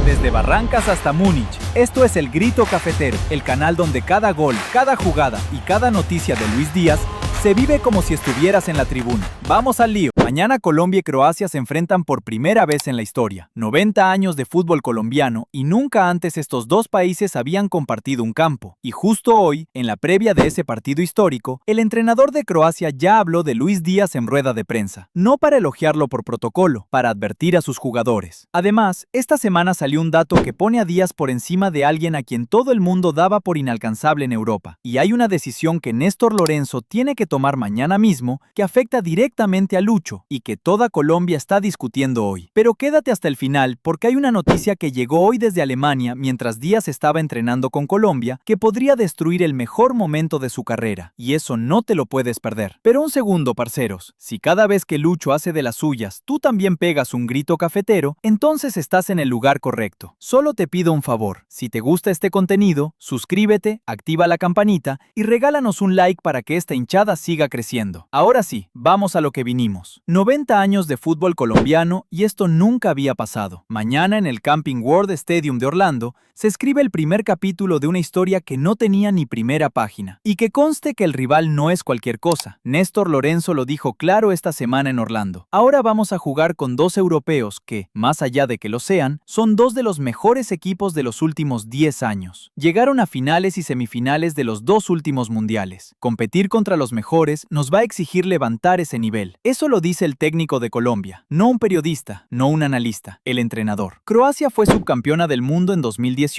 Desde Barrancas hasta Múnich, esto es El Grito Cafetero, el canal donde cada gol, cada jugada y cada noticia de Luis Díaz se vive como si estuvieras en la tribuna. Vamos al lío. Mañana Colombia y Croacia se enfrentan por primera vez en la historia. 90 años de fútbol colombiano y nunca antes estos dos países habían compartido un campo. Y justo hoy, en la previa de ese partido histórico, el entrenador de Croacia ya habló de Luis Díaz en rueda de prensa. No para elogiarlo por protocolo, para advertir a sus jugadores. Además, esta semana salió un dato que pone a Díaz por encima de alguien a quien todo el mundo daba por inalcanzable en Europa. Y hay una decisión que Néstor Lorenzo tiene que tomar mañana mismo que afecta directamente a Lucho y que toda Colombia está discutiendo hoy. Pero quédate hasta el final porque hay una noticia que llegó hoy desde Alemania mientras Díaz estaba entrenando con Colombia que podría destruir el mejor momento de su carrera, y eso no te lo puedes perder. Pero un segundo, parceros, si cada vez que Lucho hace de las suyas tú también pegas un grito cafetero, entonces estás en el lugar correcto. Solo te pido un favor, si te gusta este contenido, suscríbete, activa la campanita y regálanos un like para que esta hinchada siga creciendo. Ahora sí, vamos a lo que vinimos. 90 años de fútbol colombiano y esto nunca había pasado. Mañana en el Camping World Stadium de Orlando se escribe el primer capítulo de una historia que no tenía ni primera página. Y que conste que el rival no es cualquier cosa. Néstor Lorenzo lo dijo claro esta semana en Orlando. Ahora vamos a jugar con dos europeos que, más allá de que lo sean, son dos de los mejores equipos de los últimos 10 años. Llegaron a finales y semifinales de los dos últimos mundiales. Competir contra los mejores nos va a exigir levantar ese nivel. Eso lo dice el técnico de Colombia, no un periodista, no un analista, el entrenador. Croacia fue subcampeona del mundo en 2018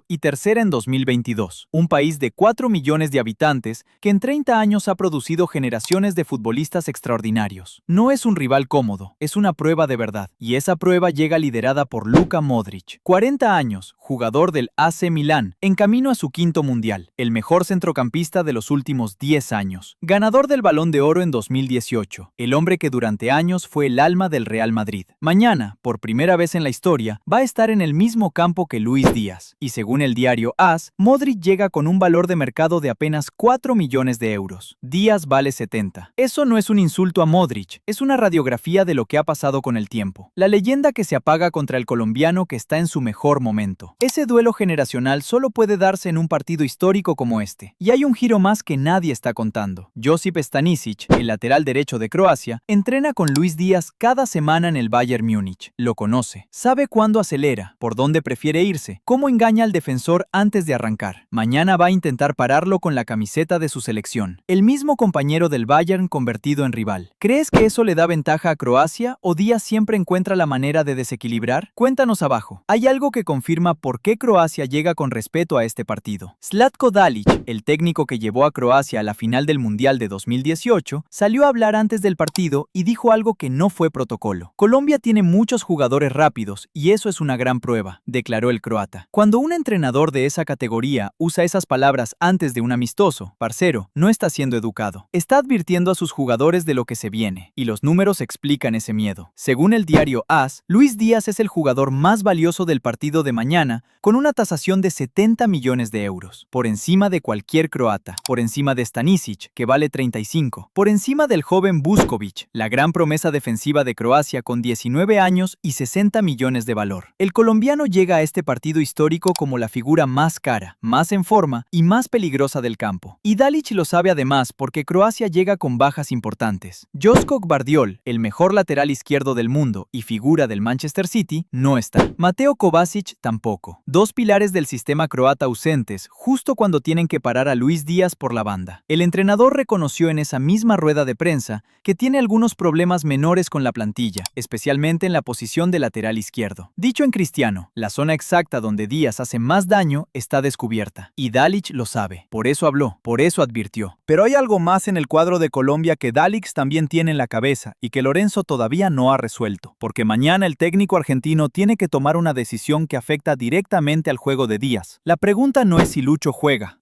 y tercera en 2022. Un país de 4 millones de habitantes que en 30 años ha producido generaciones de futbolistas extraordinarios. No es un rival cómodo, es una prueba de verdad. Y esa prueba llega liderada por Luka Modric. 40 años, jugador del AC Milán, en camino a su quinto mundial. El mejor centrocampista de los últimos 10 años. Ganador del Balón de Oro en 2018. El hombre que durante años fue el alma del Real Madrid. Mañana, por primera vez en la historia, va a estar en el mismo campo que Luis Díaz. Y según el diario AS, Modric llega con un valor de mercado de apenas 4 millones de euros. Díaz vale 70. Eso no es un insulto a Modric, es una radiografía de lo que ha pasado con el tiempo. La leyenda que se apaga contra el colombiano que está en su mejor momento. Ese duelo generacional solo puede darse en un partido histórico como este. Y hay un giro más que nadie está contando. Josip Stanisic, el lateral derecho de Croacia, entrena con Luis Díaz cada semana en el Bayern Múnich. Lo conoce, sabe cuándo acelera, por dónde prefiere irse, cómo engaña al defensor antes de arrancar. Mañana va a intentar pararlo con la camiseta de su selección. El mismo compañero del Bayern convertido en rival. ¿Crees que eso le da ventaja a Croacia o Díaz siempre encuentra la manera de desequilibrar? Cuéntanos abajo. Hay algo que confirma por qué Croacia llega con respeto a este partido. Zlatko Dalic, el técnico que llevó a Croacia a la final del Mundial de 2018, salió a hablar antes del partido y dijo algo que no fue protocolo. Colombia tiene muchos jugadores rápidos y eso es una gran prueba, declaró el croata. Cuando un entrenador de esa categoría usa esas palabras antes de un amistoso, parcero, no está siendo educado. Está advirtiendo a sus jugadores de lo que se viene, y los números explican ese miedo. Según el diario AS, Luis Díaz es el jugador más valioso del partido de mañana, con una tasación de 70 millones de euros, por encima de cualquier croata, por encima de Stanisic, que vale 35, por encima del joven Vuskovic, la gran promesa defensiva de Croacia con 19 años y 60 millones de valor. El colombiano llega a este partido histórico como la figura más cara, más en forma y más peligrosa del campo. Y Dalic lo sabe además porque Croacia llega con bajas importantes. Joško Gvardiol, el mejor lateral izquierdo del mundo y figura del Manchester City, no está. Mateo Kovacic tampoco. Dos pilares del sistema croata ausentes, justo cuando tienen que parar a Luis Díaz por la banda. El entrenador reconoció en esa misma rueda de prensa que tiene algunos problemas menores con la plantilla, especialmente en la posición de lateral izquierdo. Dicho en cristiano, la zona exacta donde Díaz hace más daño está descubierta. Y Dalic lo sabe. Por eso habló, por eso advirtió. Pero hay algo más en el cuadro de Colombia que Dalic también tiene en la cabeza y que Lorenzo todavía no ha resuelto. Porque mañana el técnico argentino tiene que tomar una decisión que afecta directamente al juego de Díaz. La pregunta no es si Lucho juega.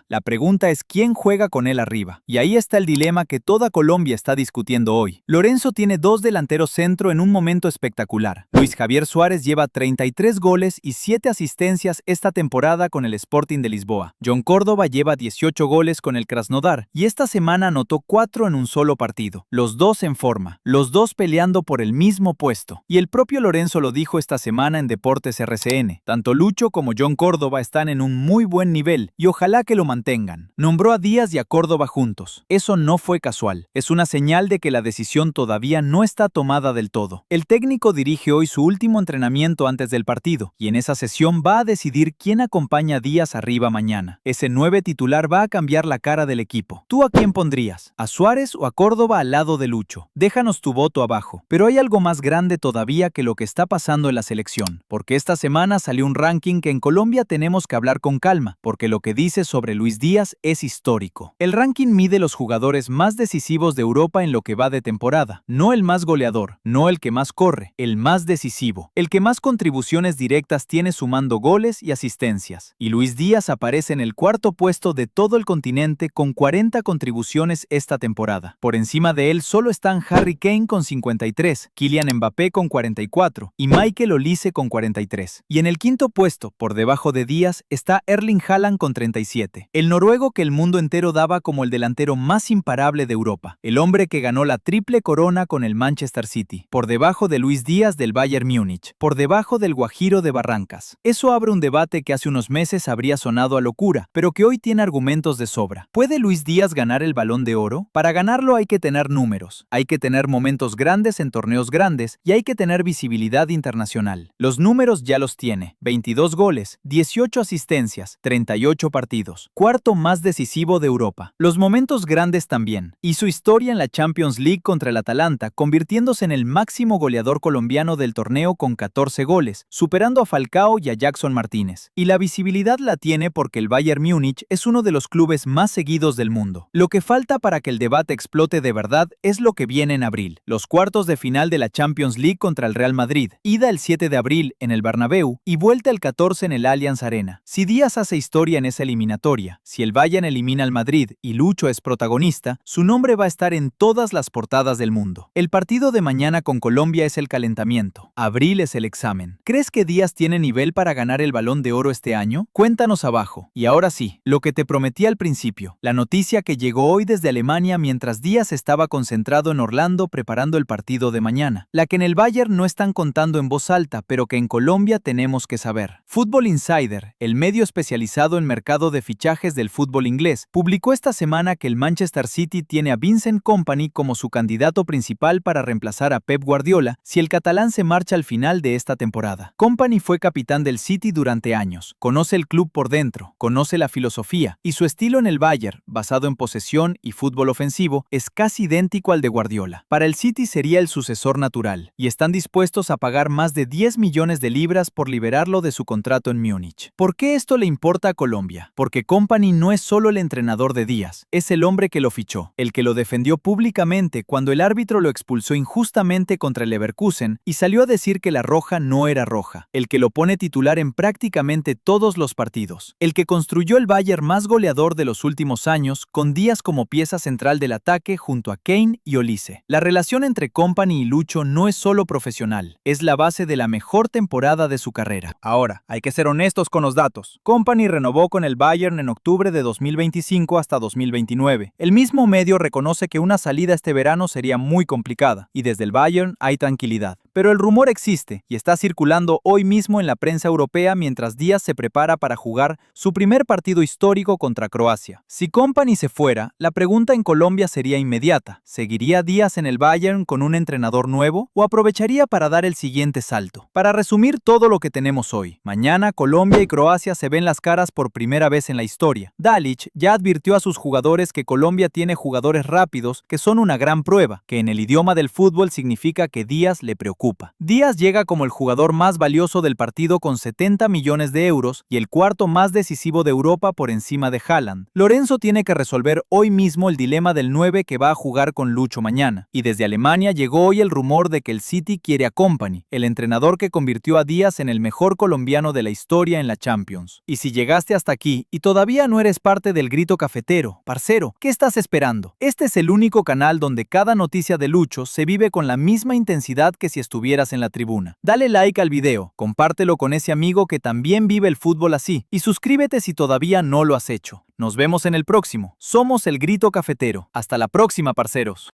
La pregunta es quién juega con él arriba. arriba. Y ahí está el dilema que toda Colombia está discutiendo hoy. Lorenzo tiene dos delanteros centro en un momento espectacular. Luis Javier Suárez lleva 33 goles y 7 asistencias esta temporada con el Sporting de Lisboa. John Córdoba lleva 18 goles con el Krasnodar y esta semana anotó 4 en un solo partido. Los dos en forma, los dos peleando por el mismo puesto. Y el propio Lorenzo lo dijo esta semana en Deportes RCN. Tanto Lucho como John Córdoba están en un muy buen nivel y ojalá que lo mantengan. Nombró a Díaz y a Córdoba juntos. Eso no fue casual. Es una señal de que la decisión todavía no está tomada del todo. El técnico dirige hoy su último entrenamiento antes del partido y en esa sesión va a decidir quién acompaña a Díaz arriba mañana. Ese 9 titular va a cambiar la cara del equipo. ¿Tú a quién pondrías? ¿A Suárez o a Córdoba al lado de Lucho? Déjanos tu voto abajo. Pero hay algo más grande todavía que lo que está pasando en la selección, porque esta semana salió un ranking que en Colombia tenemos que hablar con calma, porque lo que dice sobre Luis Díaz es histórico. El ranking mide los jugadores más decisivos de Europa en lo que va de temporada, no el más goleador, no el que más corre, el más decisivo, el que más contribuciones directas tiene sumando goles y asistencias. Y Luis Díaz aparece en el cuarto puesto de todo el continente con 40 contribuciones esta temporada. Por encima de él solo están Harry Kane con 53, Kylian Mbappé con 44 y Michael Olise con 43. Y en el quinto puesto, por debajo de Díaz, está Erling Haaland con 37, el noruego que el mundo entero daba como el delantero más imparable de Europa, el hombre que ganó la triple corona con el Manchester City, por debajo de Luis Díaz del Bayern Múnich, por debajo del Guajiro de Barrancas. Eso abre un debate que hace unos meses habría sonado a locura, pero que hoy tiene argumentos de sobra. ¿Puede Luis Díaz ganar el Balón de Oro? Para ganarlo hay que tener números, hay que tener momentos grandes en torneos grandes y hay que tener visibilidad internacional. Los números ya los tiene: 22 goles, 18 asistencias, 38 partidos, cuarto más decisivo de Europa. Los momentos grandes también, y su historia en la Champions League contra el Atalanta, convirtiéndose en el máximo goleador colombiano del torneo con 14 goles, superando a Falcao y a Jackson Martínez. Y la visibilidad la tiene porque el Bayern Múnich es uno de los clubes más seguidos del mundo. Lo que falta para que el debate explote de verdad es lo que viene en abril: los cuartos de final de la Champions League contra el Real Madrid, ida el 7 de abril en el Bernabéu y vuelta el 14 en el Allianz Arena. Si Díaz hace historia en esa eliminatoria, si el Bayern elimina al Madrid y Lucho es protagonista, su nombre va a estar en todas las portadas del mundo. El partido de mañana con Colombia es el calentamiento. Abril es el examen. ¿Crees que Díaz tiene nivel para ganar el Balón de Oro este año? Cuéntanos abajo. Y ahora sí, lo que te prometí al principio, la noticia que llegó hoy desde Alemania mientras Díaz estaba concentrado en Orlando preparando el partido de mañana. La que en el Bayern no están contando en voz alta, pero que en Colombia tenemos que saber. Football Insider, el medio especializado en mercado de fichajes del fútbol inglés, publicó esta semana que el Manchester City tiene a Vincent Kompany como su candidato principal para reemplazar a Pep Guardiola si el catalán se marcha al final de esta temporada. Kompany fue capitán del City durante años, conoce el club por dentro, conoce la filosofía y su estilo en el Bayern, basado en posesión y fútbol ofensivo, es casi idéntico al de Guardiola. Para el City sería el sucesor natural y están dispuestos a pagar más de 10 millones de libras por liberarlo de su contrato en Múnich. ¿Por qué esto le importa a Colombia? Porque Kompany no es solo el entrenador de Díaz, es el hombre que lo fichó, el que lo defendió públicamente cuando el árbitro lo expulsó injustamente contra el Leverkusen y salió a decir que la roja no era roja, el que lo pone titular en prácticamente todos los partidos, el que construyó el Bayern más goleador de los últimos años con Díaz como pieza central del ataque junto a Kane y Olise. La relación entre Kompany y Lucho no es solo profesional, es la base de la mejor temporada de su carrera. Ahora, hay que ser honestos con los datos. Kompany renovó con el Bayern en octubre de 2025 hasta 2029. El mismo medio reconoce que una salida este verano sería muy complicada, y desde el Bayern hay tranquilidad. Pero el rumor existe y está circulando hoy mismo en la prensa europea mientras Díaz se prepara para jugar su primer partido histórico contra Croacia. Si Kompany se fuera, la pregunta en Colombia sería inmediata: ¿seguiría Díaz en el Bayern con un entrenador nuevo o aprovecharía para dar el siguiente salto? Para resumir todo lo que tenemos hoy, mañana Colombia y Croacia se ven las caras por primera vez en la historia. Dalic ya advirtió a sus jugadores que Colombia tiene jugadores rápidos que son una gran prueba, que en el idioma del fútbol significa que Díaz le preocupa preocupa. Díaz llega como el jugador más valioso del partido con 70 millones de euros y el cuarto más decisivo de Europa por encima de Haaland. Lorenzo tiene que resolver hoy mismo el dilema del 9 que va a jugar con Lucho mañana. Y desde Alemania llegó hoy el rumor de que el City quiere a Kompany, el entrenador que convirtió a Díaz en el mejor colombiano de la historia en la Champions. Y si llegaste hasta aquí y todavía no eres parte del Grito Cafetero, parcero, ¿qué estás esperando? Este es el único canal donde cada noticia de Lucho se vive con la misma intensidad que si estuvieras en la tribuna. Dale like al video, compártelo con ese amigo que también vive el fútbol así y suscríbete si todavía no lo has hecho. Nos vemos en el próximo. Somos el Grito Cafetero. Hasta la próxima, parceros.